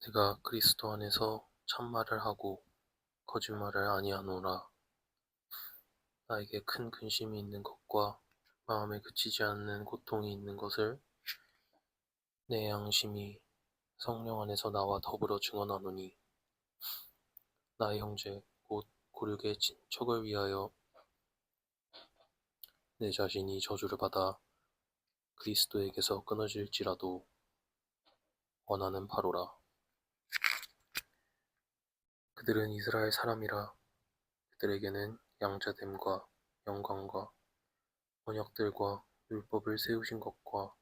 내가 그리스도 안에서 참말을 하고 거짓말을 아니하노라. 나에게 큰 근심이 있는 것과 마음에 그치지 않는 고통이 있는 것을 내 양심이 성령 안에서 나와 더불어 증언하노니, 나의 형제 곧 고륙의 친척을 위하여 내 자신이 저주를 받아 그리스도에게서 끊어질지라도 원하는 바로라. 그들은 이스라엘 사람이라. 그들에게는 양자됨과 영광과 언약들과 율법을 세우신 것과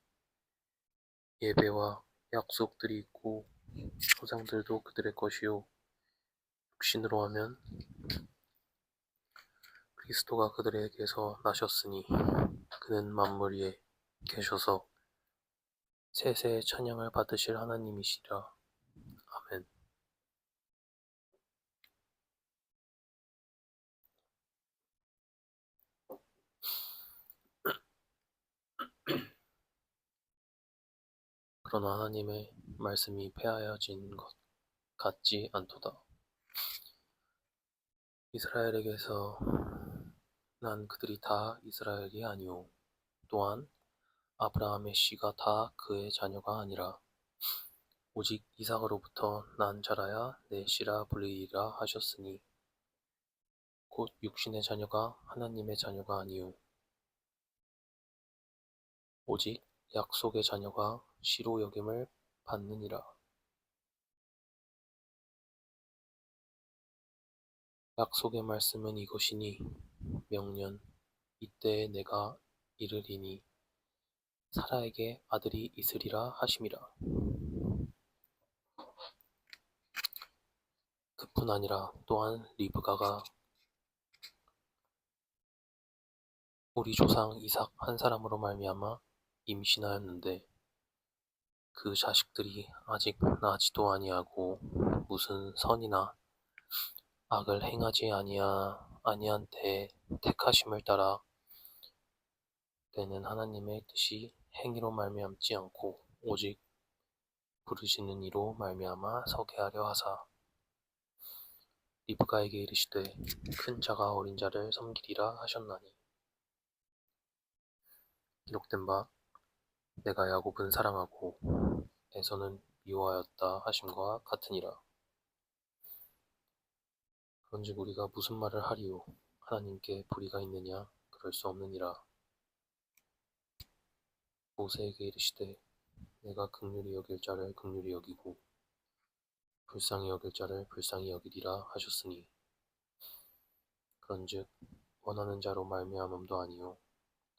예배와 약속들이 있고, 조상들도 그들의 것이요, 육신으로 하면 그리스도가 그들에게서 나셨으니 그는 만물 위에 계셔서 세세의 찬양을 받으실 하나님이시라. 아멘. 그러나 하나님의 말씀이 폐하여진 것 같지 않도다. 이스라엘에게서 난 그들이 다 이스라엘이 아니오, 또한 아브라함의 씨가 다 그의 자녀가 아니라 오직 이삭으로부터 난 자라야 내 씨라 불리리라 하셨으니, 곧 육신의 자녀가 하나님의 자녀가 아니오, 오직 약속의 자녀가 씨로 여김을 받느니라. 약속의 말씀은 이것이니, 명년 이때에 내가 이르리니 사라에게 아들이 있으리라 하심이라. 그뿐 아니라 또한 리브가가 우리 조상 이삭 한 사람으로 말미암아 임신하였는데, 그 자식들이 아직 나지도 아니하고 무슨 선이나 악을 행하지 아니한 때에 택하심을 따라 때는 하나님의 뜻이 행위로 말미암지 않고 오직 부르시는 이로 말미암아 서게 하려 하사, 리브가에게 이르시되 큰 자가 어린 자를 섬기리라 하셨나니, 기록된 바 내가 야곱은 사랑하고 에서는 미워하였다 하심과 같으니라. 그런즉 우리가 무슨 말을 하리요? 하나님께 불의가 있느냐? 그럴 수 없느니라. 모세에게 이르시되 내가 긍휼히 여길 자를 긍휼히 여기고 불쌍히 여길 자를 불쌍히 여기리라 하셨으니, 그런즉 원하는 자로 말미암음도 아니요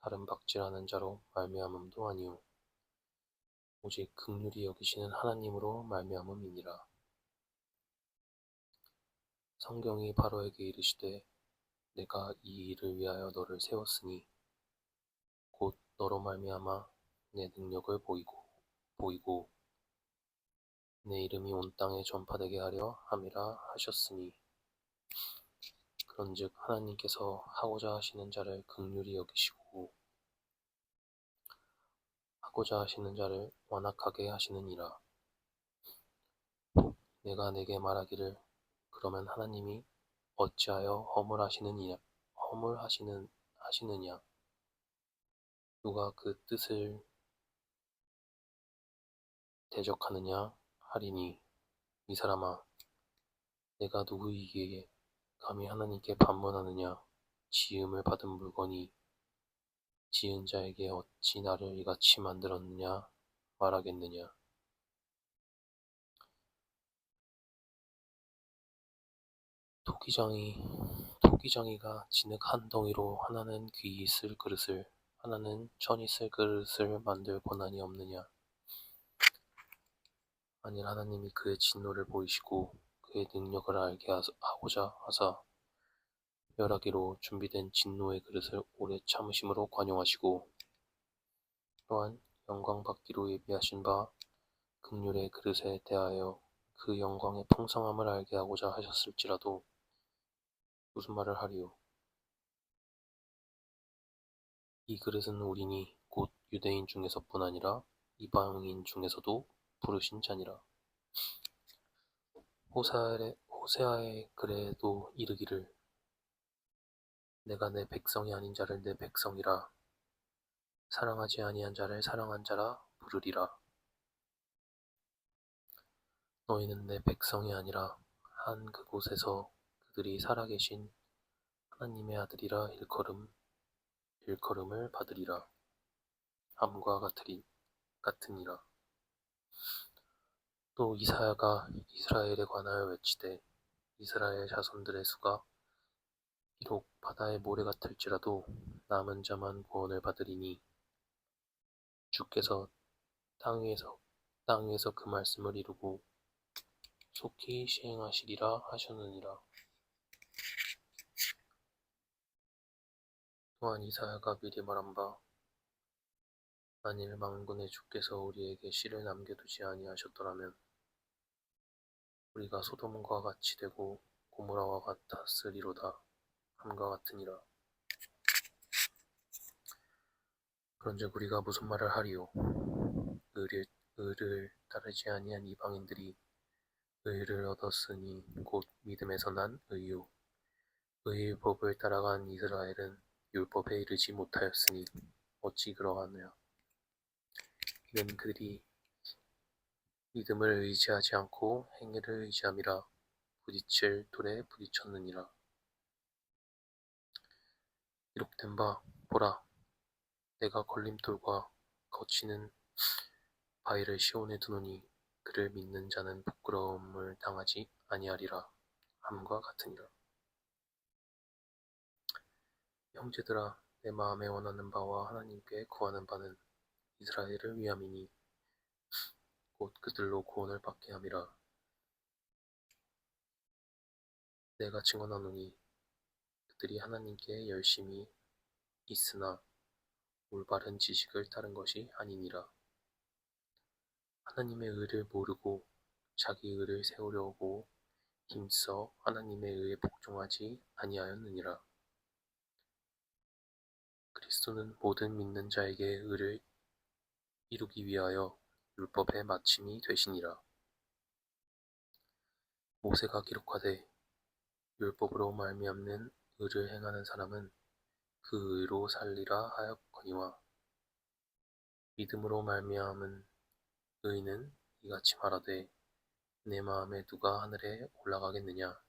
다른 박질하는 자로 말미암음도 아니요 오직 긍휼히 여기시는 하나님으로 말미암음이니라. 성경이 바로에게 이르시되 내가 이 일을 위하여 너를 세웠으니 곧 너로 말미암아 내 능력을 보이고 내 이름이 온 땅에 전파되게 하려 함이라 하셨으니, 그런즉 하나님께서 하고자 하시는 자를 긍휼히 여기시고 하고자 하시는 자를 완악하게 하시느니라. 내가 내게 말하기를 그러면 하나님이 어찌하여 허물하시느냐? 누가 그 뜻을 대적하느냐 하리니, 이 사람아, 내가 누구이기에 감히 하나님께 반문하느냐? 지음을 받은 물건이 지은 자에게 어찌 나를 이같이 만들었느냐 말하겠느냐? 토기장이가 진흙 한 덩이로 하나는 귀 있을 그릇을 하나는 천 있을 그릇을 만들 권한이 없느냐? 만일 하나님이 그의 진노를 보이시고 그의 능력을 알게 하고자 하사 멸하기로 준비된 진노의 그릇을 오래 참으심으로 관용하시고, 또한 영광 받기로 예비하신 바 긍휼의 그릇에 대하여 그 영광의 풍성함을 알게 하고자 하셨을지라도 무슨 말을 하리요? 이 그릇은 우리니 곧 유대인 중에서뿐 아니라 이방인 중에서도 부르신 자니라. 호세아의 글에도 이르기를 내가 내 백성이 아닌 자를 내 백성이라 사랑하지 아니한 자를 사랑한 자라 부르리라. 너희는 내 백성이 아니라 한 그곳에서 그들이 살아계신 하나님의 아들이라 일컬음을 받으리라. 함과 같으니라. 또 이사야가 이스라엘에 관하여 외치되 이스라엘 자손들의 수가 비록 바다의 모래 같을지라도 남은 자만 구원을 받으리니 주께서 땅 위에서 그 말씀을 이루고 속히 시행하시리라 하셨느니라. 또한 이사야가 미리 말한 바 만일 만군의 주께서 우리에게 씨를 남겨두지 아니하셨더라면 우리가 소돔과 같이 되고 고모라와 같았으리로다 함과 같으니라. 그런즉 우리가 무슨 말을 하리요? 의를 따르지 아니한 이방인들이 의를 얻었으니 곧 믿음에서 난 의요. 의의 법을 따라간 이스라엘은 율법에 이르지 못하였으니 어찌 그러하느냐? 이는 그들이 믿음을 의지하지 않고 행위를 의지함이라 부딪힐 돌에 부딪혔느니라. 기록된 바 보라 내가 걸림돌과 거치는 바위를 시온에 두노니 그를 믿는 자는 부끄러움을 당하지 아니하리라 함과 같으니라. 형제들아 내 마음에 원하는 바와 하나님께 구하는 바는 이스라엘을 위함이니 곧 그들로 구원을 받게 함이라. 내가 증언하노니 그들이 하나님께 열심히 있으나 올바른 지식을 따른 것이 아니니라. 하나님의 의를 모르고 자기 의를 세우려고 힘써 하나님의 의에 복종하지 아니하였느니라. 그리스도는 모든 믿는 자에게 의를 이루기 위하여 율법의 마침이 되시니라. 모세가 기록하되 율법으로 말미암는 의를 행하는 사람은 그 의로 살리라 하였거니와 믿음으로 말미암은 의는 이같이 말하되 내 마음에 누가 하늘에 올라가겠느냐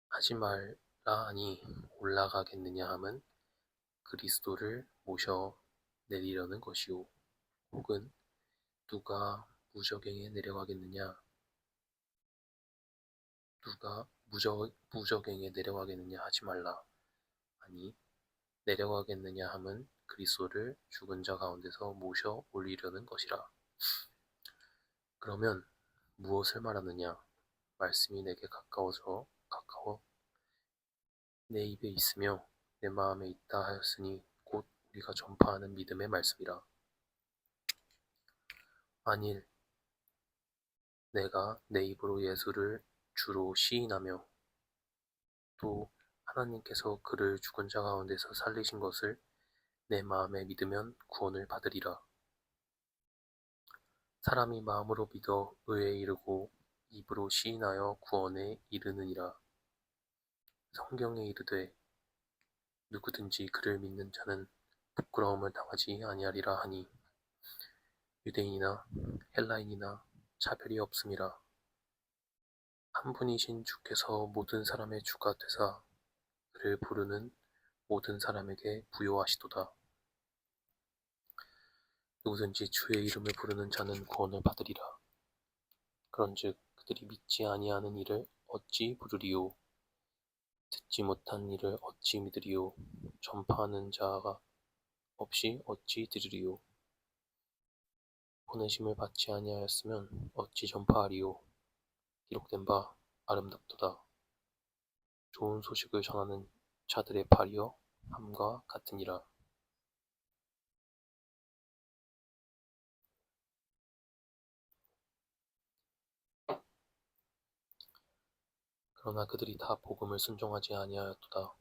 하지 말라 하니 올라가겠느냐 함은 그리스도를 모셔 내리려는 것이요 혹은 누가 무저갱에 내려가겠느냐 누가 무저갱에 내려가겠느냐 하지 말라 하니 내려가겠느냐 함은 그리스도를 죽은 자 가운데서 모셔 올리려는 것이라. 그러면 무엇을 말하느냐? 말씀이 내게 가까워 내 입에 있으며 내 마음에 있다 하였으니 곧 우리가 전파하는 믿음의 말씀이라. 만일 내가 내 입으로 예수를 주로 시인하며 또 하나님께서 그를 죽은 자 가운데서 살리신 것을 내 마음에 믿으면 구원을 받으리라. 사람이 마음으로 믿어 의에 이르고 입으로 시인하여 구원에 이르느니라. 성경에 이르되 누구든지 그를 믿는 자는 부끄러움을 당하지 아니하리라 하니 유대인이나 헬라인이나 차별이 없음이라. 한 분이신 주께서 모든 사람의 주가 되사 그를 부르는 모든 사람에게 부요하시도다. 누구든지 주의 이름을 부르는 자는 구원을 받으리라. 그런즉 그들이 믿지 아니하는 일을 어찌 부르리요? 듣지 못한 일을 어찌 믿으리요? 전파하는 자가 없이 어찌 들으리요? 보내심을 받지 아니하였으면 어찌 전파하리요? 기록된 바 아름답도다. 좋은 소식을 전하는 자들의 발이여 함과 같으니라. 그러나 그들이 다 복음을 순종하지 아니하였도다.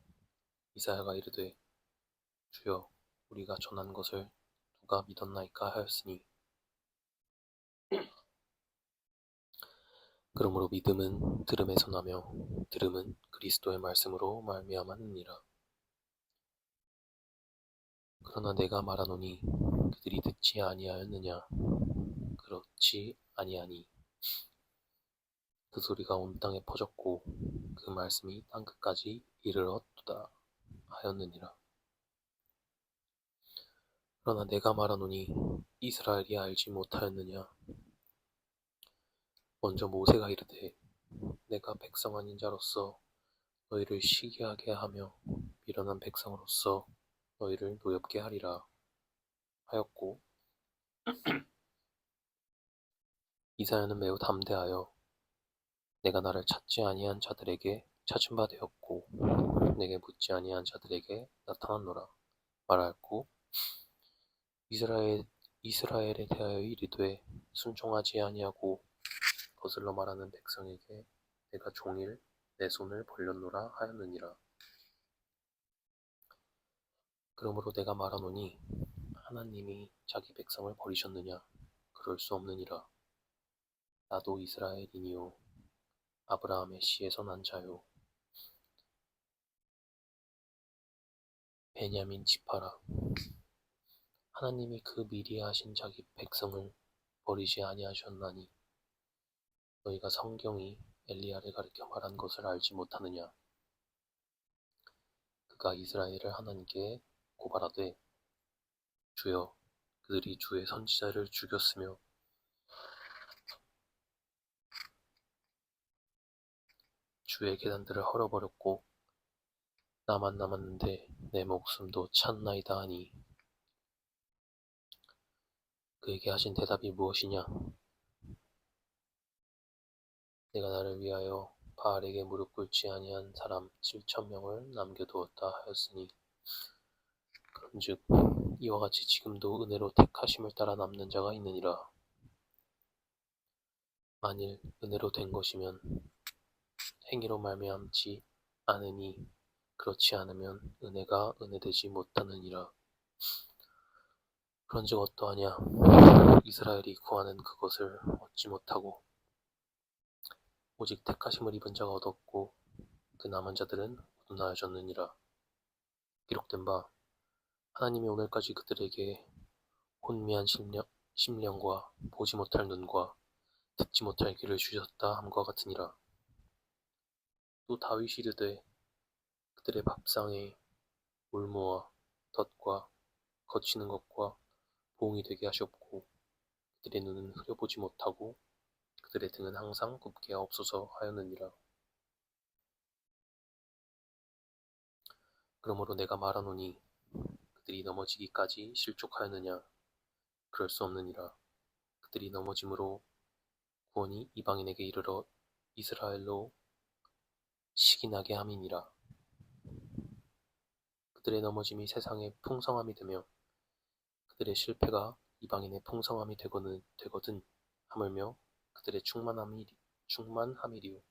이사야가 이르되 주여 우리가 전한 것을 누가 믿었나이까 하였으니 그러므로 믿음은 들음에서 나며 들음은 그리스도의 말씀으로 말미암았느니라. 그러나 내가 말하노니 그들이 듣지 아니하였느냐? 그렇지 아니하니 그 소리가 온 땅에 퍼졌고 그 말씀이 땅끝까지 이르렀도다 하였느니라. 그러나 내가 말하노니 이스라엘이 알지 못하였느냐? 먼저 모세가 이르되 내가 백성 아닌 자로서 너희를 시기하게 하며 미련한 백성으로서 너희를 노엽게 하리라 하였고, 이사야는 매우 담대하여 내가 나를 찾지 아니한 자들에게 찾은 바 되었고 내게 묻지 아니한 자들에게 나타났노라 말하였고, 이스라엘에 대하여 이르되 순종하지 아니하고 거슬러 말하는 백성에게 내가 종일 내 손을 벌렸노라 하였느니라. 그러므로 내가 말하노니 하나님이 자기 백성을 버리셨느냐? 그럴 수 없느니라. 나도 이스라엘이니요 아브라함의 씨에서 난 자요 베냐민 지파라. 하나님이 그 미리 하신 자기 백성을 버리지 아니하셨나니 너희가 성경이 엘리야를 가리켜 말한 것을 알지 못하느냐? 그가 이스라엘을 하나님께 고발하되 주여 그들이 주의 선지자를 죽였으며 주의 계단들을 헐어버렸고 나만 남았는데 내 목숨도 찼나이다 하니 그에게 하신 대답이 무엇이냐? 내가 나를 위하여 바알에게 무릎 꿇지 아니한 사람 7,000명을 남겨두었다 하였으니 그런즉 이와 같이 지금도 은혜로 택하심을 따라 남는 자가 있느니라. 만일 은혜로 된 것이면 행위로 말미암지 않으니 그렇지 않으면 은혜가 은혜되지 못하느니라. 그런즉 어떠하냐? 이스라엘이 구하는 그것을 얻지 못하고 오직 택하심을 입은 자가 얻었고 그 남은 자들은 얻어나아졌느니라. 기록된 바 하나님이 오늘까지 그들에게 혼미한 심령과 보지 못할 눈과 듣지 못할 귀를 주셨다 함과 같으니라. 또 다윗이 이르되 그들의 밥상에 울무와 덫과 거치는 것과 보응이 되게 하셨고 그들의 눈은 흐려보지 못하고 그들의 등은 항상 굽게 하옵소서 하였느니라. 그러므로 내가 말하노니 그들이 넘어지기까지 실족하였느냐? 그럴 수 없느니라. 그들이 넘어짐으로 구원이 이방인에게 이르러 이스라엘로 시기나게 함이니라. 그들의 넘어짐이 세상의 풍성함이 되며 그들의 실패가 이방인의 풍성함이 되거든 하물며 그들의 충만함이리요.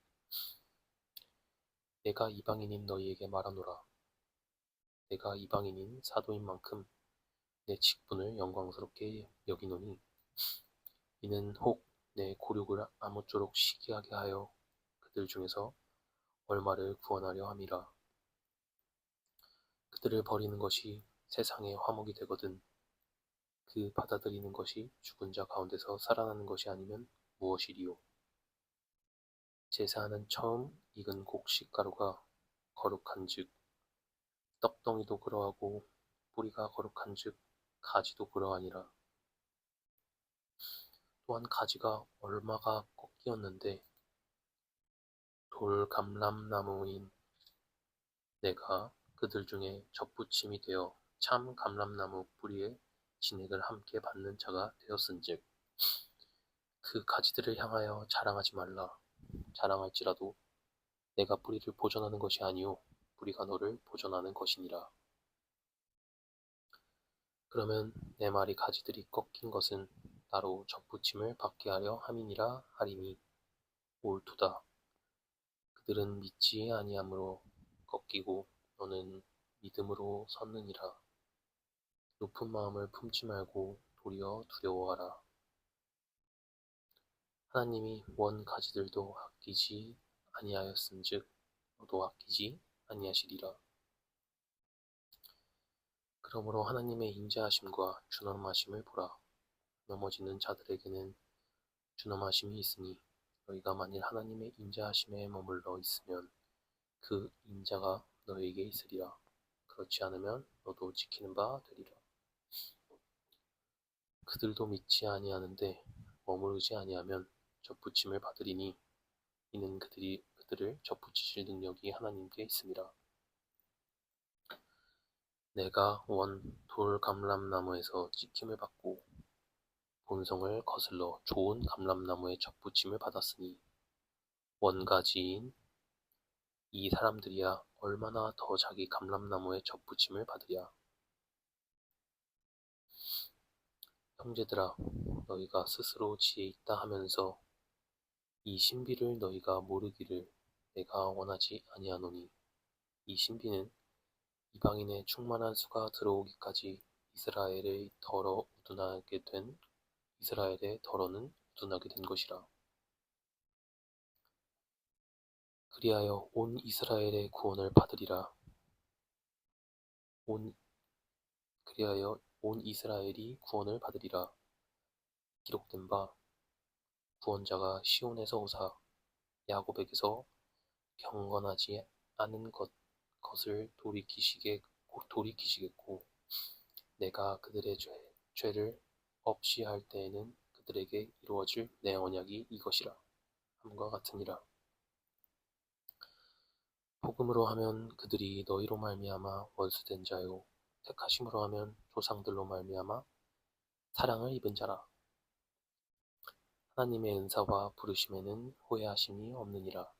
내가 이방인인 너희에게 말하노라. 내가 이방인인 사도인 만큼 내 직분을 영광스럽게 여기노니 이는 혹 내 고륙을 아무쪼록 시기하게 하여 그들 중에서 얼마를 구원하려 함이라. 그들을 버리는 것이 세상의 화목이 되거든 그 받아들이는 것이 죽은 자 가운데서 살아나는 것이 아니면 무엇이리요? 제사하는 처음 익은 곡식 가루가 거룩한즉 떡덩이도 그러하고 뿌리가 거룩한즉 가지도 그러하니라. 또한 가지가 얼마가 꺾이었는데 돌감람나무인 내가 그들 중에 접붙임이 되어 참 감람나무 뿌리에 진액을 함께 받는 자가 되었은즉 그 가지들을 향하여 자랑하지 말라. 자랑할지라도 내가 뿌리를 보존하는 것이 아니요 뿌리가 너를 보존하는 것이니라. 그러면 내 말이 가지들이 꺾인 것은 나로 접붙임을 받게 하려 함이니라 하리니 옳도다. 그들은 믿지 아니함으로 꺾이고 너는 믿음으로 섰느니라. 높은 마음을 품지 말고 도리어 두려워하라. 하나님이 원 가지들도 아끼지 아니하였은즉 너도 아끼지 아니하시리라. 그러므로 하나님의 인자하심과 준엄하심을 보라. 넘어지는 자들에게는 준엄하심이 있으니 너희가 만일 하나님의 인자하심에 머물러 있으면 그 인자가 너희에게 있으리라. 그렇지 않으면 너도 지키는 바 되리라. 그들도 믿지 아니하는데 머무르지 아니하면 접붙임을 받으리니 이는 그들을 접붙이실 능력이 하나님께 있음이라. 내가 원 돌 감람나무에서 찍힘을 받고 본성을 거슬러 좋은 감람나무에 접붙임을 받았으니 원가지인 이 사람들이야 얼마나 더 자기 감람나무에 접붙임을 받으랴. 형제들아, 너희가 스스로 지혜 있다 하면서 이 신비를 너희가 모르기를 내가 원하지 아니하노니 이 신비는 이방인의 충만한 수가 들어오기까지 이스라엘의 더러는 우둔하게 된 것이라. 그리하여 온 이스라엘의 구원을 받으리라. 그리하여 온 이스라엘이 구원을 받으리라. 기록된 바 구원자가 시온에서 오사 야곱에게서 경건하지 않은 것을 돌이키시겠고 내가 그들의 죄를 없이 할 때에는 그들에게 이루어질 내 언약이 이것이라 함과 같으니라. 복음으로 하면 그들이 너희로 말미암아 원수된 자요 택하심으로 하면 조상들로 말미암아 사랑을 입은 자라. 하나님의 은사와 부르심에는 후회하심이 없느니라.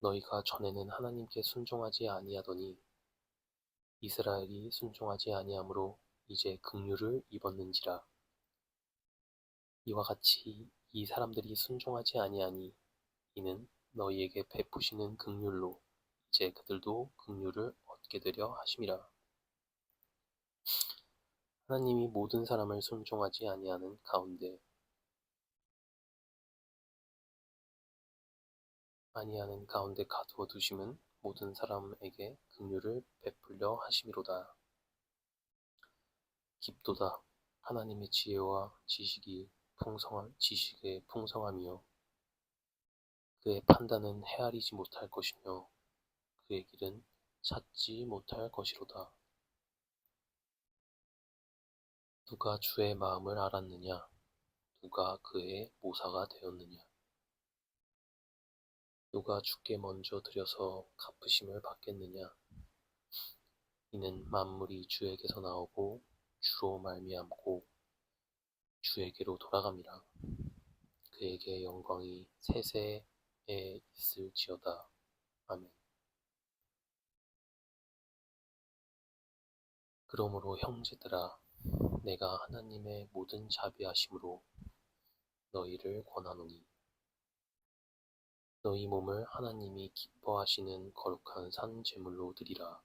너희가 전에는 하나님께 순종하지 아니하더니 이스라엘이 순종하지 아니하므로 이제 긍휼을 입었는지라. 이와 같이 이 사람들이 순종하지 아니하니 이는 너희에게 베푸시는 긍휼로 이제 그들도 긍휼을 얻게 되려 하심이라. 하나님이 모든 사람을 순종하지 아니하는 가운데 가두어 두심은 모든 사람에게 긍휼을 베풀려 하심이로다. 깊도다. 하나님의 지혜와 지식의 풍성함이요 그의 판단은 헤아리지 못할 것이며 그의 길은 찾지 못할 것이로다. 누가 주의 마음을 알았느냐? 누가 그의 모사가 되었느냐? 누가 주께 먼저 드려서 갚으심을 받겠느냐? 이는 만물이 주에게서 나오고 주로 말미암고 주에게로 돌아감이라. 그에게 영광이 세세에 있을지어다. 아멘. 그러므로 형제들아, 내가 하나님의 모든 자비하심으로 너희를 권하노니 너희 몸을 하나님이 기뻐하시는 거룩한 산 제물로 드리라.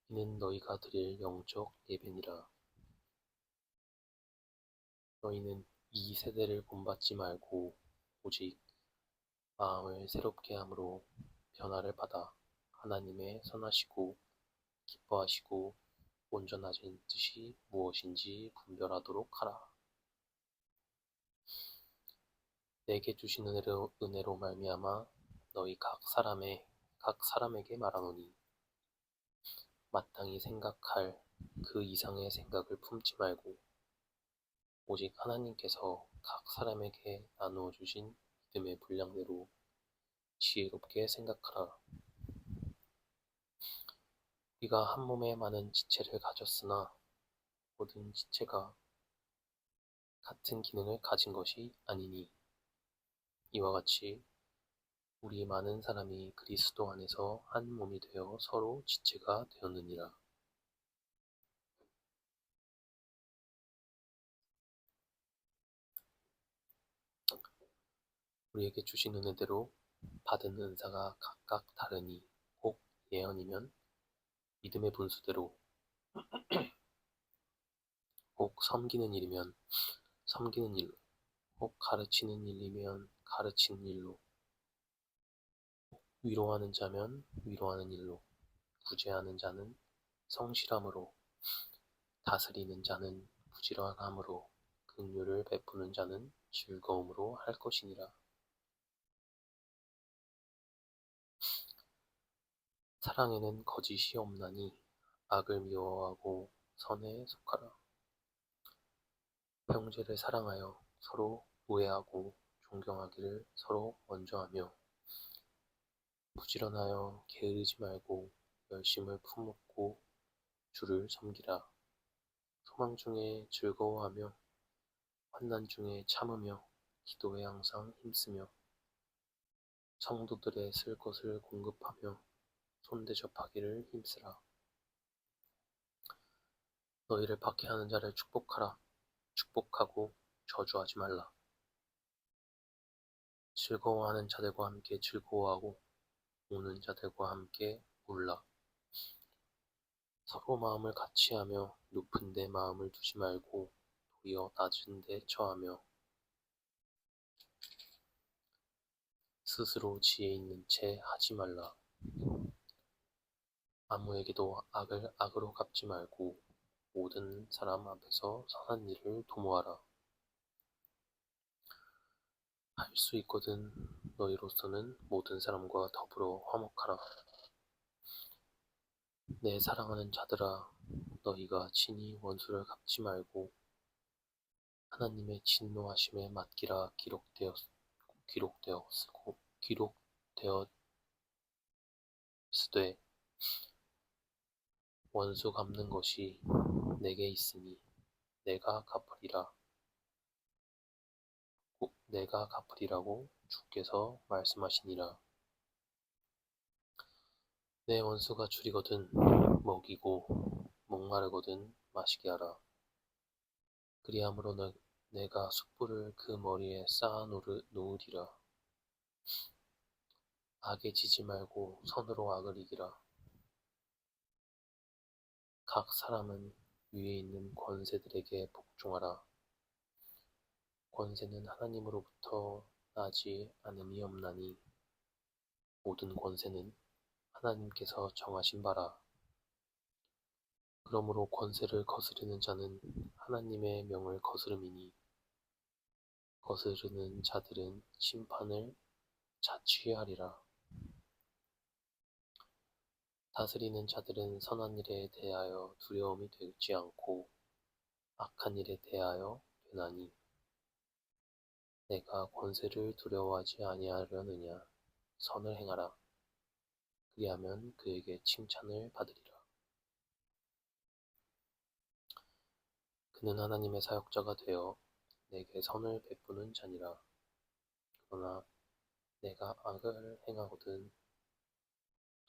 이는 너희가 드릴 영적 예배니라. 너희는 이 세대를 본받지 말고 오직 마음을 새롭게 함으로 변화를 받아 하나님의 선하시고 기뻐하시고 온전하신 뜻이 무엇인지 분별하도록 하라. 내게 주신 은혜로 말미암아 너희 각 사람에게 말하노니 마땅히 생각할 그 이상의 생각을 품지 말고 오직 하나님께서 각 사람에게 나누어 주신 믿음의 분량대로 지혜롭게 생각하라. 우리가 한 몸에 많은 지체를 가졌으나 모든 지체가 같은 기능을 가진 것이 아니니 이와 같이 우리 많은 사람이 그리스도 안에서 한 몸이 되어 서로 지체가 되었느니라. 우리에게 주신 은혜대로 받은 은사가 각각 다르니 혹 예언이면 믿음의 분수대로 혹 섬기는 일이면 섬기는 일로 혹 가르치는 일이면 가르치는 일로, 위로하는 자면 위로하는 일로, 구제하는 자는 성실함으로, 다스리는 자는 부지런함으로, 긍휼을 베푸는 자는 즐거움으로 할 것이니라. 사랑에는 거짓이 없나니 악을 미워하고 선에 속하라. 형제를 사랑하여 서로 우애하고 존경하기를 서로 먼저 하며 부지런하여 게으르지 말고 열심을 품고 주를 섬기라. 소망 중에 즐거워하며 환난 중에 참으며 기도에 항상 힘쓰며 성도들의 쓸 것을 공급하며 손대접하기를 힘쓰라. 너희를 박해하는 자를 축복하라. 축복하고 저주하지 말라. 즐거워하는 자들과 함께 즐거워하고 우는 자들과 함께 울라. 서로 마음을 같이하며 높은 데 마음을 두지 말고 도리어 낮은 데 처하며 스스로 지혜 있는 채 하지 말라. 아무에게도 악을 악으로 갚지 말고 모든 사람 앞에서 선한 일을 도모하라. 할 수 있거든 너희로서는 모든 사람과 더불어 화목하라. 내 사랑하는 자들아, 너희가 친히 원수를 갚지 말고 하나님의 진노하심에 맡기라. 기록되었으되 원수 갚는 것이 내게 있으니 내가 갚으리라고 주께서 말씀하시니라. 내 원수가 줄이거든 먹이고 목마르거든 마시게 하라. 그리함으로 내가 숯불을 그 머리에 쌓아 놓으리라. 악에 지지 말고 선으로 악을 이기라. 각 사람은 위에 있는 권세들에게 복종하라. 권세는 하나님으로부터 나지 않음이 없나니 모든 권세는 하나님께서 정하신 바라. 그러므로 권세를 거스르는 자는 하나님의 명을 거스름이니 거스르는 자들은 심판을 자취하리라. 다스리는 자들은 선한 일에 대하여 두려움이 되지 않고 악한 일에 대하여 되나니 내가 권세를 두려워하지 아니하려느냐. 선을 행하라. 그리하면 그에게 칭찬을 받으리라. 그는 하나님의 사역자가 되어 내게 선을 베푸는 자니라. 그러나 내가 악을 행하거든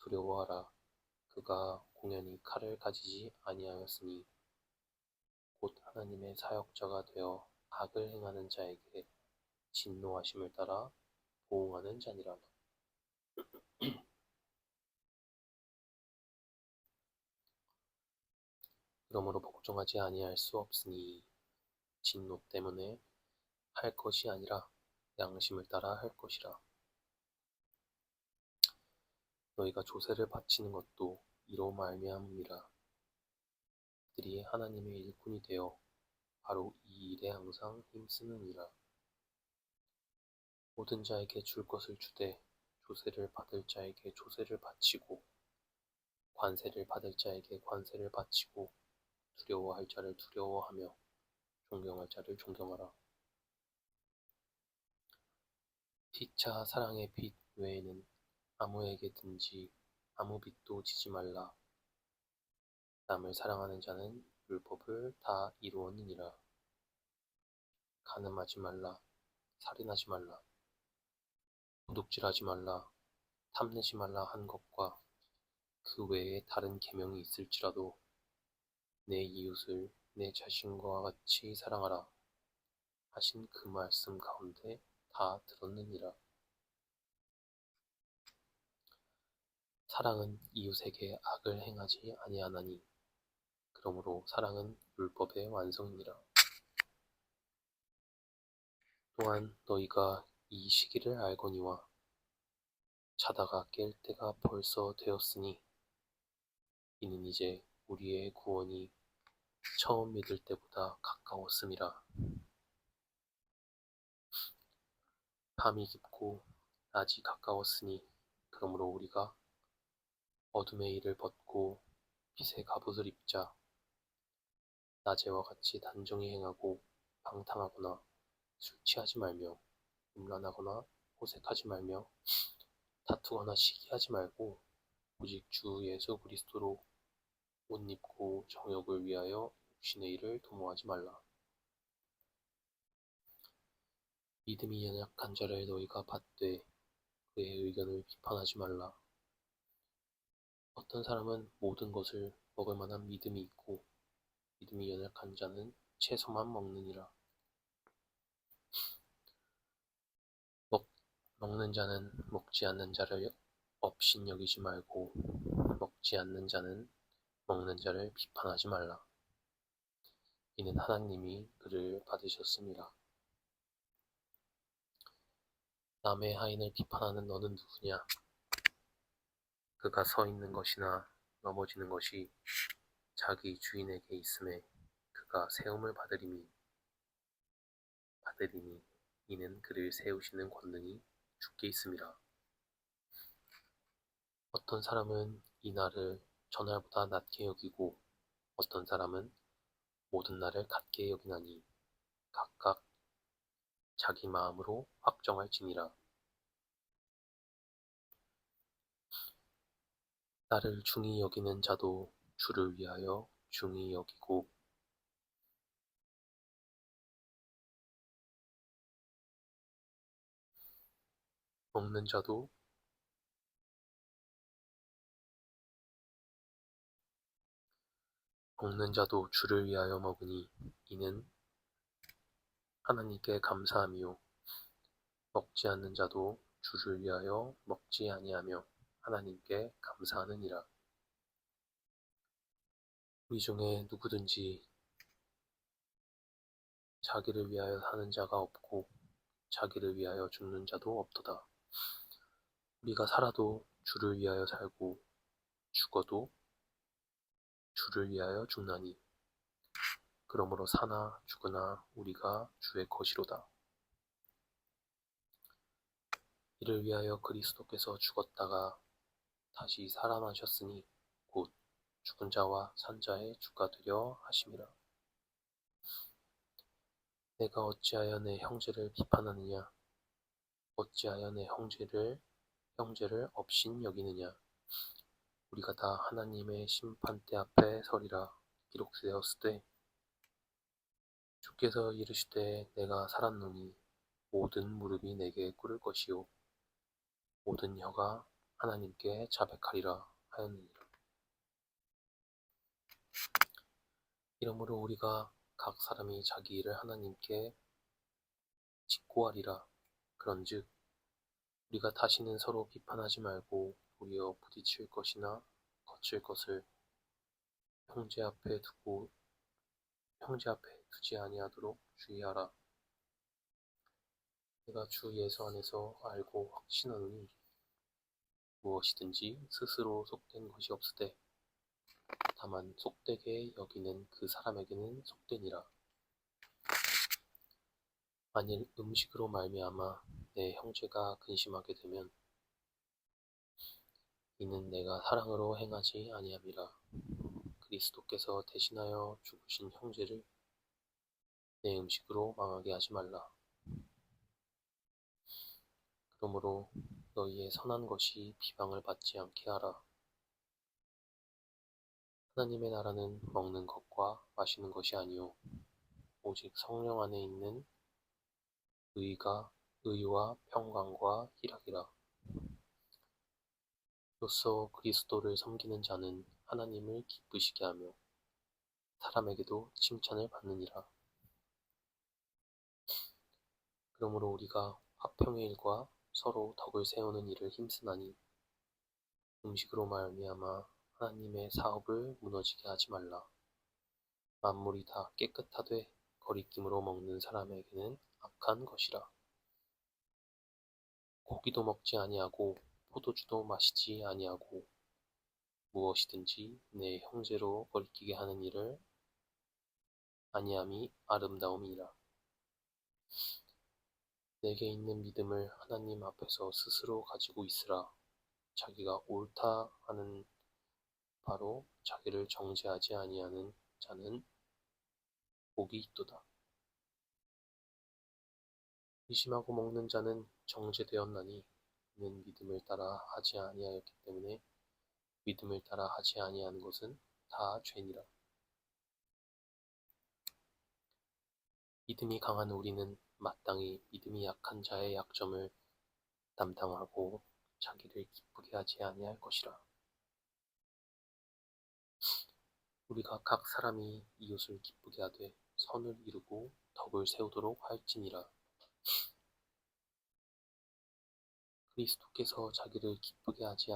두려워하라. 그가 공연히 칼을 가지지 아니하였으니 곧 하나님의 사역자가 되어 악을 행하는 자에게 진노하심을 따라 보응하는 자니라. 그러므로 복종하지 아니할 수 없으니 진노 때문에 할 것이 아니라 양심을 따라 할 것이라. 너희가 조세를 바치는 것도 이로 말미암음이라. 그들이 하나님의 일꾼이 되어 바로 이 일에 항상 힘쓰느니라. 모든 자에게 줄 것을 주되 조세를 받을 자에게 조세를 바치고 관세를 받을 자에게 관세를 바치고 두려워할 자를 두려워하며 존경할 자를 존경하라. 피차 사랑의 빚 외에는 아무에게든지 아무 빚도 지지 말라. 남을 사랑하는 자는 율법을 다 이루었느니라. 간음하지 말라. 살인하지 말라. 도둑질하지 말라. 탐내지 말라 한 것과 그 외에 다른 계명이 있을지라도 내 이웃을 내 자신과 같이 사랑하라 하신 그 말씀 가운데 다 들었느니라. 사랑은 이웃에게 악을 행하지 아니하나니 그러므로 사랑은 율법의 완성이니라. 또한 너희가 이 시기를 알거니와 자다가 깰 때가 벌써 되었으니 이는 이제 우리의 구원이 처음 믿을 때보다 가까웠음이라. 밤이 깊고 낮이 가까웠으니 그러므로 우리가 어둠의 일을 벗고 빛의 갑옷을 입자. 낮에와 같이 단정히 행하고 방탕하거나 술 취하지 말며 음란하거나 호색하지 말며 다투거나 시기하지 말고 오직 주 예수 그리스도로 옷 입고 정욕을 위하여 육신의 일을 도모하지 말라. 믿음이 연약한 자를 너희가 받되 그의 의견을 비판하지 말라. 어떤 사람은 모든 것을 먹을 만한 믿음이 있고 믿음이 연약한 자는 채소만 먹느니라. 먹는 자는 먹지 않는 자를 업신여기지 말고 먹지 않는 자는 먹는 자를 비판하지 말라. 이는 하나님이 그를 받으셨음이라. 남의 하인을 비판하는 너는 누구냐? 그가 서 있는 것이나 넘어지는 것이 자기 주인에게 있음에 그가 세움을 받으리니 이는 그를 세우시는 권능이 주께 있음이라. 어떤 사람은 이 날을 전날보다 낮게 여기고 어떤 사람은 모든 날을 같게 여기나니 각각 자기 마음으로 확정할지니라. 나를 중히 여기는 자도 주를 위하여 중히 여기고 먹는 자도 주를 위하여 먹으니 이는 하나님께 감사함이요 먹지 않는 자도 주를 위하여 먹지 아니하며 하나님께 감사하느니라. 우리 중에 누구든지 자기를 위하여 사는 자가 없고 자기를 위하여 죽는 자도 없도다. 우리가 살아도 주를 위하여 살고 죽어도 주를 위하여 죽나니 그러므로 사나 죽으나 우리가 주의 것이로다. 이를 위하여 그리스도께서 죽었다가 다시 살아나셨으니 곧 죽은 자와 산 자의 주가 되려 하심이라. 내가 어찌하여 내 형제를 비판하느냐? 어찌하여 내 형제를 업신 여기느냐? 우리가 다 하나님의 심판대 앞에 서리라 기록되었을 때 주께서 이르시되 내가 살았노니 모든 무릎이 내게 꿇을 것이요 모든 혀가 하나님께 자백하리라 하였느니라. 이러므로 우리가 각 사람이 자기 일을 하나님께 직고하리라. 그런즉 우리가 다시는 서로 비판하지 말고 도리어 부딪힐 것이나 거칠 것을 형제 앞에 두지 아니하도록 주의하라. 내가 주 예수 안에서 알고 확신하노니 무엇이든지 스스로 속된 것이 없으되 다만 속되게 여기는 그 사람에게는 속되니라. 만일 음식으로 말미암아 내 형제가 근심하게 되면 이는 내가 사랑으로 행하지 아니함이라. 그리스도께서 대신하여 죽으신 형제를 내 음식으로 망하게 하지 말라. 그러므로 너희의 선한 것이 비방을 받지 않게 하라. 하나님의 나라는 먹는 것과 마시는 것이 아니요 오직 성령 안에 있는 의와 평강과 희락이라. 이로써 그리스도를 섬기는 자는 하나님을 기쁘시게 하며 사람에게도 칭찬을 받느니라. 그러므로 우리가 화평의 일과 서로 덕을 세우는 일을 힘쓰나니 음식으로 말미암아 하나님의 사업을 무너지게 하지 말라. 만물이 다 깨끗하되 거리낌으로 먹는 사람에게는 악한 것이라. 고기도 먹지 아니하고 포도주도 마시지 아니하고 무엇이든지 내 형제로 거리끼게 하는 일을 아니함이 아름다움이니라. 내게 있는 믿음을 하나님 앞에서 스스로 가지고 있으라. 자기가 옳다 하는 바로 자기를 정죄하지 아니하는 자는 복이 있도다. 의심하고 먹는 자는 정죄되었나니 이는 믿음을 따라 하지 아니하였기 때문에 믿음을 따라 하지 아니하는 것은 다 죄니라. 믿음이 강한 우리는 마땅히 믿음이 약한 자의 약점을 담당하고 자기를 기쁘게 하지 아니할 것이라. 우리가 각 사람이 이웃을 기쁘게 하되 선을 이루고 덕을 세우도록 할지니라. 그리스도께서 자기를 기쁘게 하지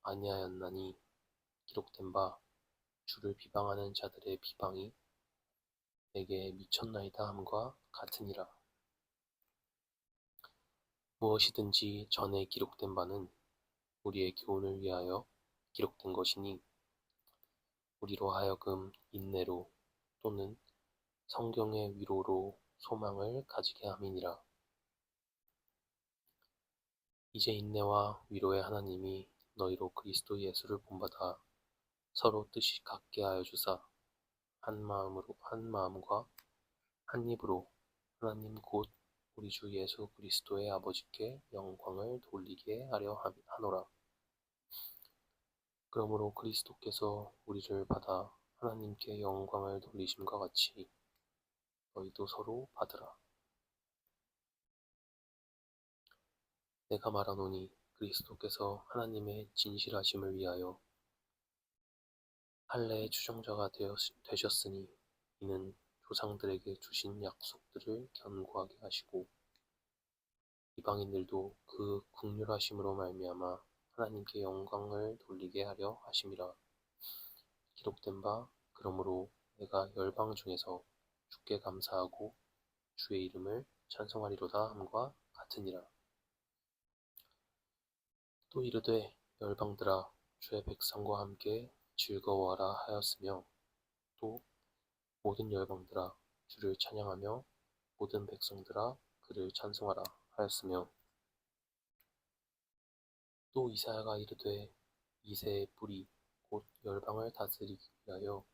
아니하였나니 기록된 바 주를 비방하는 자들의 비방이 내게 미쳤나이다 함과 같으니라. 무엇이든지 전에 기록된 바는 우리의 교훈을 위하여 기록된 것이니 우리로 하여금 인내로 또는 성경의 위로로 소망을 가지게 함이니라. 이제 인내와 위로의 하나님이 너희로 그리스도 예수를 본받아 서로 뜻이 같게 하여 주사 한 마음과 한 입으로 하나님 곧 우리 주 예수 그리스도의 아버지께 영광을 돌리게 하려 하노라. 그러므로 그리스도께서 우리를 받아 하나님께 영광을 돌리심과 같이 너희도 서로 받으라. 내가 말하노니 그리스도께서 하나님의 진실하심을 위하여 할례의 추종자가 되셨으니 이는 조상들에게 주신 약속들을 견고하게 하시고 이방인들도 그 긍휼하심으로 말미암아 하나님께 영광을 돌리게 하려 하심이라. 기록된 바 그러므로 내가 열방 중에서 주께 감사하고 주의 이름을 찬송하리로다 함과 같으니라. 또 이르되 열방들아 주의 백성과 함께 즐거워하라 하였으며 또 모든 열방들아 주를 찬양하며 모든 백성들아 그를 찬송하라 하였으며 또 이사야가 이르되 이새의 뿌리 곧 열방을 다스리기 위하여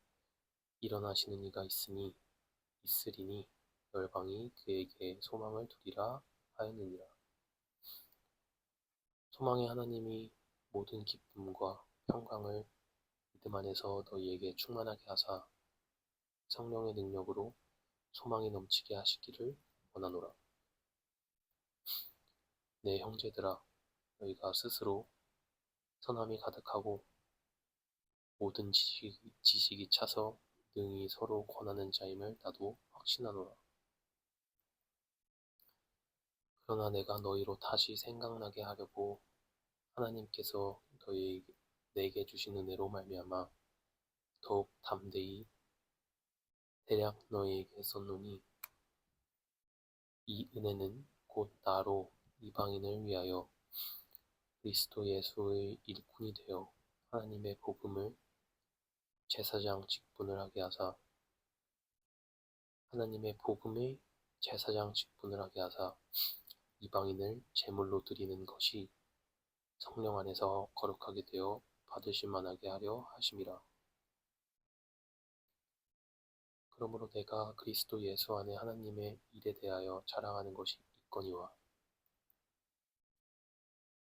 일어나시는 이가 있으리니 열방이 그에게 소망을 두리라 하였느니라. 소망의 하나님이 모든 기쁨과 평강을 믿음 안에서 너희에게 충만하게 하사 성령의 능력으로 소망이 넘치게 하시기를 원하노라. 내 형제들아 너희가 스스로 선함이 가득하고 모든 지식이 차서 능히 서로 권하는 자임을 나도 확신하노라. 그러나 내가 너희로 다시 생각나게 하려고 하나님께서 내게 주신 은혜로 말미암아 더욱 담대히 대략 너희에게 썼노니 이 은혜는 곧 나로 이방인을 위하여 그리스도 예수의 일꾼이 되어 하나님의 복음을 제사장 직분을 하게 하사 이방인을 제물로 드리는 것이 성령 안에서 거룩하게 되어 받으실 만하게 하려 하심이라. 그러므로 내가 그리스도 예수 안에 하나님의 일에 대하여 자랑하는 것이 있거니와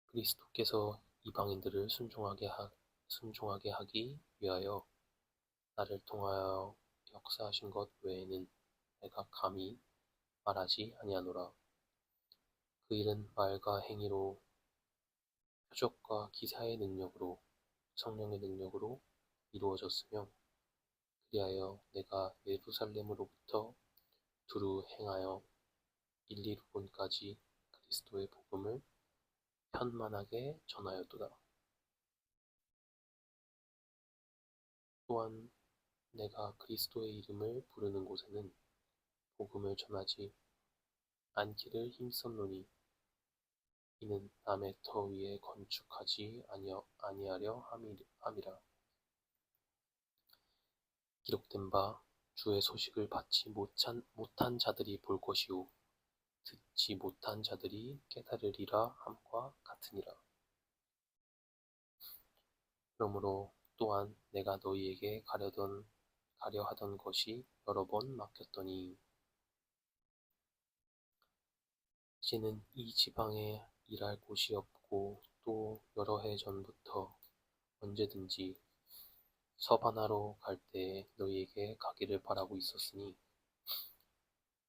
그리스도께서 이방인들을 순종하게 하기 위하여 나를 통하여 역사하신 것 외에는 내가 감히 말하지 아니하노라. 그 일은 말과 행위로 표적과 기사의 능력으로 성령의 능력으로 이루어졌으며 그리하여 내가 예루살렘으로부터 두루 행하여 일리루본까지 그리스도의 복음을 편만하게 전하였도다. 또한 내가 그리스도의 이름을 부르는 곳에는 복음을 전하지 않기를 힘썼노니 이는 남의 터 위에 건축하지 아니하려 함이라. 기록된 바 주의 소식을 받지 못한 자들이 볼 것이요 듣지 못한 자들이 깨달으리라 함과 같으니라. 그러므로 또한 내가 너희에게 가려 하던 것이 여러 번 막혔더니 이제는 이 지방에 일할 곳이 없고 또 여러 해 전부터 언제든지 서바나로 갈 때에 너희에게 가기를 바라고 있었으니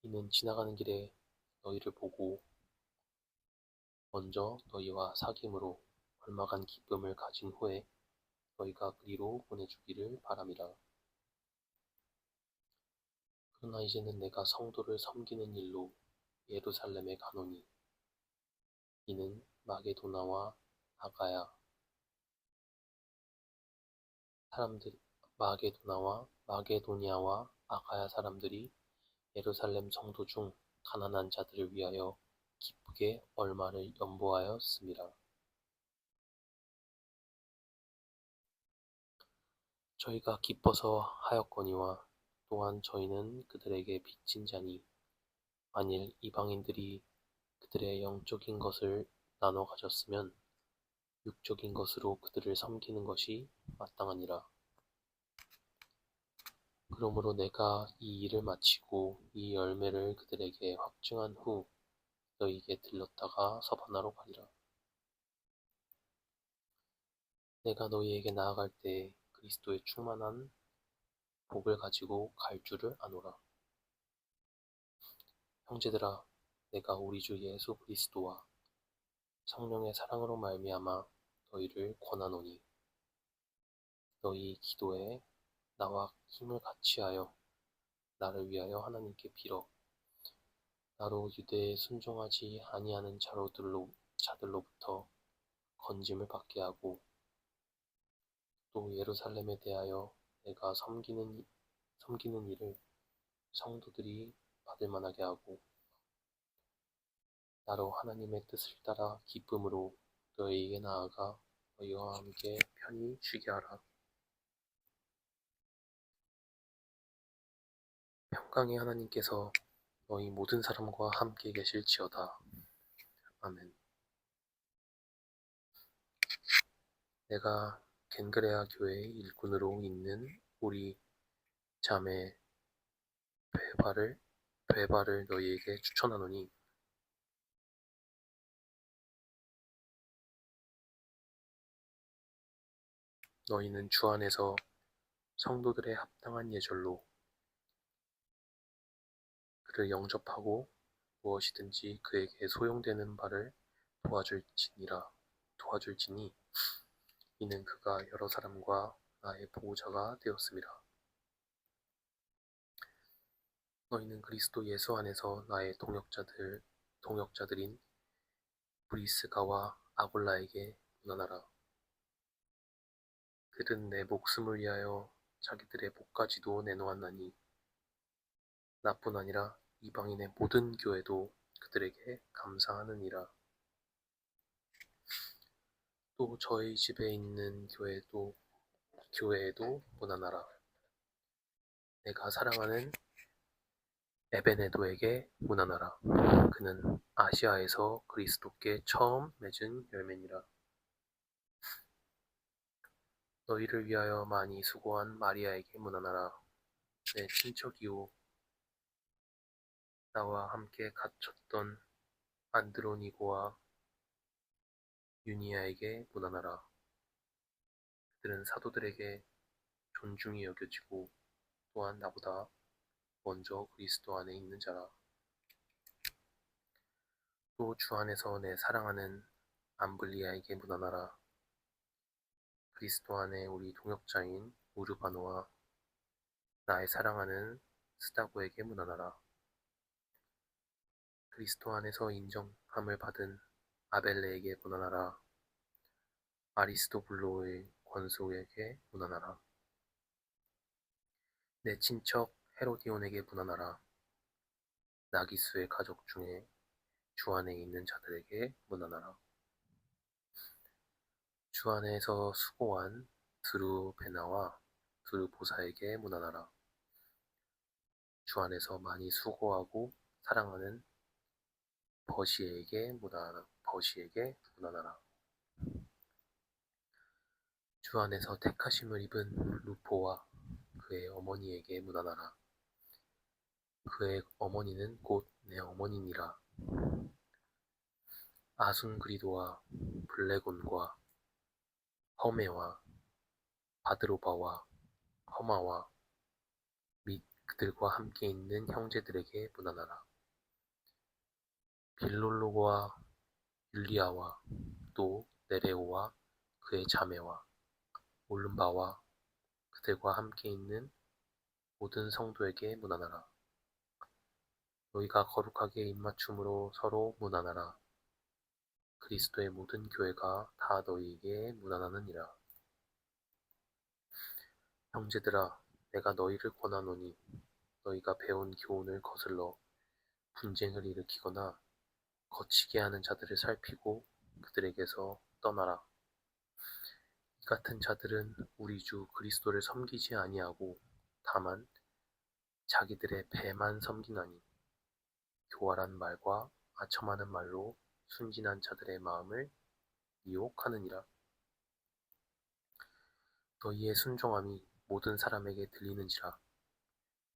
이는 지나가는 길에 너희를 보고 먼저 너희와 사귐으로 얼마간 기쁨을 가진 후에 너희가 그리로 보내주기를 바람이라. 그러나 이제는 내가 성도를 섬기는 일로 예루살렘에 가노니 이는 마게도냐와 아가야 사람들이 예루살렘 성도 중 가난한 자들을 위하여 기쁘게 얼마를 연보하였음이라. 저희가 기뻐서 하였거니와 또한 저희는 그들에게 빚진 자니 만일 이방인들이 그들의 영적인 것을 나눠 가졌으면 육적인 것으로 그들을 섬기는 것이 마땅하니라. 그러므로 내가 이 일을 마치고 이 열매를 그들에게 확증한 후 너희에게 들렀다가 서바나로 가리라. 내가 너희에게 나아갈 때에 그리스도의 충만한 복을 가지고 갈 줄을 아노라. 형제들아, 내가 우리 주 예수 그리스도와 성령의 사랑으로 말미암아 너희를 권하노니 너희 기도에 나와 힘을 같이하여 나를 위하여 하나님께 빌어 나로 유대에 순종하지 아니하는 자들로부터 건짐을 받게 하고 또 예루살렘에 대하여 내가 섬기는 일을 성도들이 받을 만하게 하고 나로 하나님의 뜻을 따라 기쁨으로 너희에게 나아가 너희와 함께 편히 쉬게 하라. 평강의 하나님께서 너희 모든 사람과 함께 계실지어다. 아멘. 내가 겐그레아 교회의 일꾼으로 있는 우리 자매 베바를 너희에게 추천하노니 너희는 주 안에서 성도들의 합당한 예절로 그를 영접하고 무엇이든지 그에게 소용되는 바를 도와줄지니 이는 그가 여러 사람과 나의 보호자가 되었음이라. 너희는 그리스도 예수 안에서 나의 동역자들인 브리스가와 아골라에게 문안하라. 그들은 내 목숨을 위하여 자기들의 목까지도 내놓았나니 나뿐 아니라 이방인의 모든 교회도 그들에게 감사하느니라. 또 저희 집에 있는 교회에도 문안하라. 내가 사랑하는 에베네도에게 문안하라. 그는 아시아에서 그리스도께 처음 맺은 열매니라. 너희를 위하여 많이 수고한 마리아에게 문안하라. 내 친척이요 나와 함께 갇혔던 안드로니고와 유니아에게 문안하라. 그들은 사도들에게 존중이 여겨지고 또한 나보다 먼저 그리스도 안에 있는 자라. 또 주 안에서 내 사랑하는 암블리아에게 문안하라. 그리스도 안에 우리 동역자인 우르바노와 나의 사랑하는 스다고에게 문안하라. 그리스도 안에서 인정함을 받은 아벨레에게 문안하라. 아리스도블로의 권소에게 문안하라. 내 친척 헤로디온에게 문안하라. 나기수의 가족 중에 주 안에 있는 자들에게 문안하라. 주 안에서 수고한 드루베나와 드루보사에게 문안하라. 주 안에서 많이 수고하고 사랑하는 버시에게 문안하라. 주 안에서 택하심을 입은 루포와 그의 어머니에게 문안하라. 그의 어머니는 곧 내 어머니니라. 아순그리도와 블레곤과 허메와 바드로바와 허마와 및 그들과 함께 있는 형제들에게 문안하라. 빌롤로와 율리아와 또 네레오와 그의 자매와 올른바와 그들과 함께 있는 모든 성도에게 문안하라. 너희가 거룩하게 입맞춤으로 서로 문안하라. 그리스도의 모든 교회가 다 너희에게 문안하느니라. 형제들아, 내가 너희를 권하노니 너희가 배운 교훈을 거슬러 분쟁을 일으키거나 거치게 하는 자들을 살피고 그들에게서 떠나라. 이 같은 자들은 우리 주 그리스도를 섬기지 아니하고 다만 자기들의 배만 섬기나니 교활한 말과 아첨하는 말로 순진한 자들의 마음을 미혹하느니라. 너희의 순종함이 모든 사람에게 들리는지라.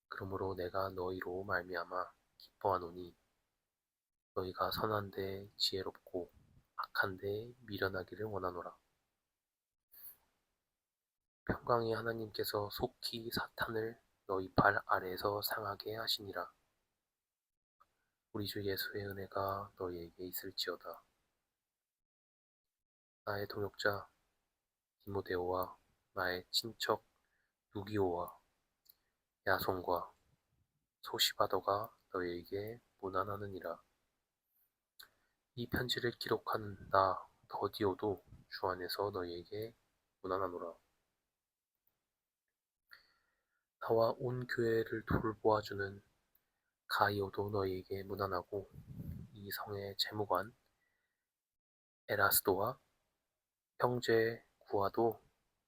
그러므로 내가 너희로 말미암아 기뻐하노니 너희가 선한데 지혜롭고 악한데 미련하기를 원하노라. 평강의 하나님께서 속히 사탄을 너희 발 아래에서 상하게 하시니라. 우리 주 예수의 은혜가 너희에게 있을지어다. 나의 동역자 디모데오와 나의 친척 누기오와 야손과 소시바더가 너희에게 문안하느니라. 이 편지를 기록한 나 더디오도 주 안에서 너희에게 문안하노라. 나와 온 교회를 돌보아주는 가이오도 너희에게 문안하고 이 성의 재무관 에라스도와 형제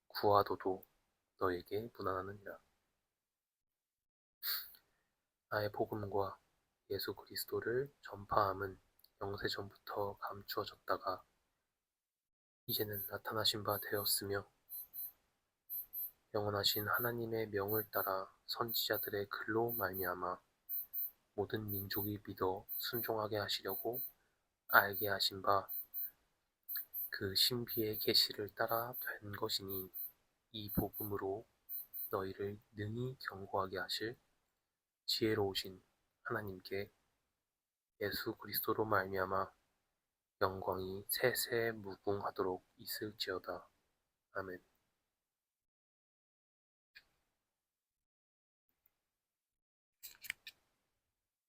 구아도도 너희에게 문안하느니라. 나의 복음과 예수 그리스도를 전파함은 영세전부터 감추어졌다가 이제는 나타나신 바 되었으며 영원하신 하나님의 명을 따라 선지자들의 글로 말미암아 모든 민족이 믿어 순종하게 하시려고 알게 하신 바 그 신비의 계시를 따라 된 것이니 이 복음으로 너희를 능히 경고하게 하실 지혜로우신 하나님께 예수 그리스도로 말미암아 영광이 세세 무궁하도록 있을지어다. 아멘.